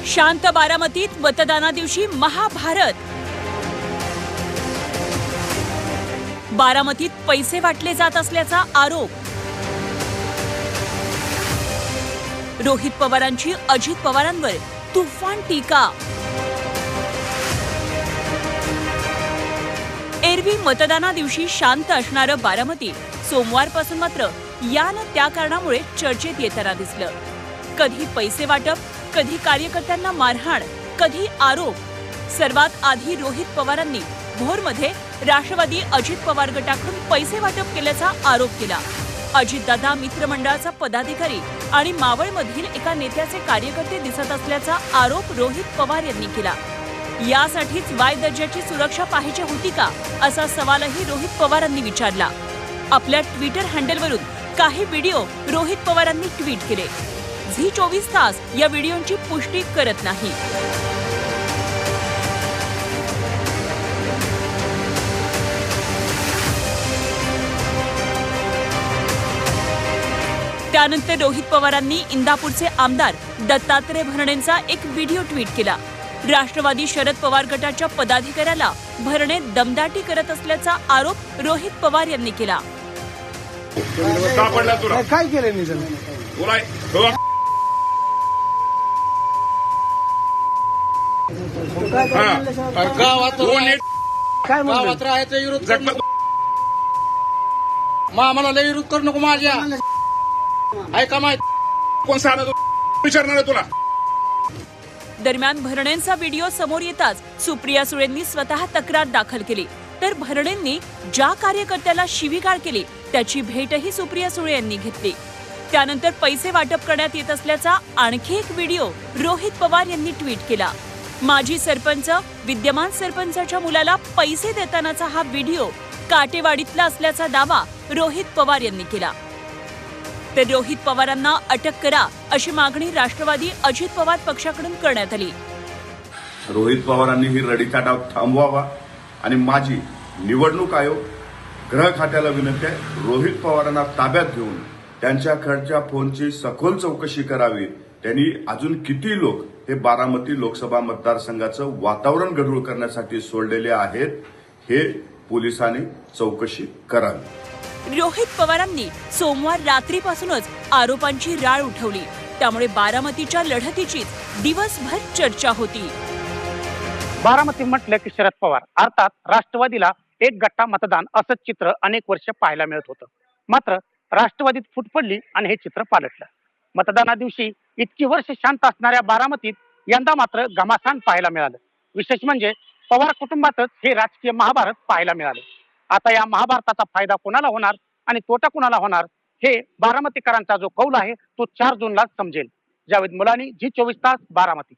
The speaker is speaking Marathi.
शांत बारामतीत मतदाना दिवशी महाभारत। बारामतीत पैसे वाटले जात असल्याचा आरोप। रोहित पवारांची अजित पवारांवर तुफान टीका। एरवी मतदाना दिवशी शांत असणारं बारामती सोमवारपासून मात्र या न त्या कारणामुळे चर्चेत येताना दिसलं। कधी पैसे वाटप, कधी कार्यकर्त्यांना मारहाण, कधी आरोप। सर्वात आधी रोहित पवारांनी भोरमध्ये राष्ट्रवादी अजित पवार गटाकडून पैसे वाटप केल्याचा आरोप केला। अजितदादा मित्रमंडळाचा पदाधिकारी आणि मावळमधील एका नेत्याचे कार्यकर्ते दिसत असल्याचा आरोप रोहित पवार यांनी केला। यासाठीच वाय दर्जाची सुरक्षा पाहिजे होती का, असा सवालही रोहित पवारांनी विचारला। आपल्या ट्विटर हँडलवरून काही व्हिडिओ रोहित पवारांनी ट्विट केले। झी 24 तास या व्हिडिओची पुष्टी करत नाही। त्यानंतर रोहित पवारांनी इंदापूरचे आमदार दत्तात्रय भरणेंचा एक व्हिडिओ ट्विट केला। राष्ट्रवादी शरद पवार गटाच्या पदाधिकाऱ्याला भरणे दमदाटी करत असल्याचा आरोप रोहित पवार यांनी केला। काय केलं गावात राहायचा विरोध आम्हाला लय विरोध करू नको माझ्या ऐका माहित कोण सांगणार विचारणार तुला। दरम्यान भरणेंचा व्हिडिओ समोर येताच सुप्रिया सुळेंनी स्वतः तक्रार दाखल केली, तर भरणेंनी ज्या कार्यकर्त्याला शिवीगाळ केली त्याची भेटही सुप्रिया सुळे यांनी घेतली। त्यानंतर पैसे वाटप करण्यात येत असल्याचा आणखी एक व्हिडिओ रोहित पवार यांनी ट्विट केला। माजी सरपंच विद्यमान सरपंचाच्या मुलाला पैसे देतानाचा हा व्हिडिओ काटेवाडीतला असल्याचा दावा रोहित पवार यांनी केला। तर रोहित पवारांना अटक करा अशी मागणी राष्ट्रवादी अजित पवार पक्षाकडून करण्यात आली। रोहित पवारांनी ही रडीचा डाव थांबवावा आणि माझी निवडणूक आयोग गृह खात्याला विनंती आहे, रोहित पवारांना ताब्यात घेऊन त्यांच्याकडच्या फोनची सखोल चौकशी करावी। त्यांनी अजून किती लोक हे बारामती लोकसभा मतदारसंघाचं वातावरण गढूळ करण्यासाठी सोडलेले आहेत हे पोलिसांनी चौकशी करावी। रोहित पवारांनी सोमवार रात्रीपासूनच आरोपांची राळ उठवली, त्यामुळे बारामतीच्या लढतीची दिवसभर चर्चा होती। बारामती म्हटलं की शरद पवार अर्थात राष्ट्रवादीला एक गट्टा मतदान असंच चित्र अनेक वर्ष पाहायला मिळत होतं। मात्र राष्ट्रवादीत फूट पडली आणि हे चित्र पालटलं। मतदाना दिवशी इतकी वर्ष शांत असणाऱ्या बारामतीत यंदा मात्र घमासान पाहायला मिळालं। विशेष म्हणजे पवार कुटुंबातच हे राजकीय महाभारत पाहायला मिळालं। आता या महाभारताचा फायदा कोणाला होणार आणि तोटा कोणाला होणार हे बारामतीकरांचा जो कौल आहे तो 4 जूनला समजेल। जावेद मुलानी, झी 24 तास, बारामती।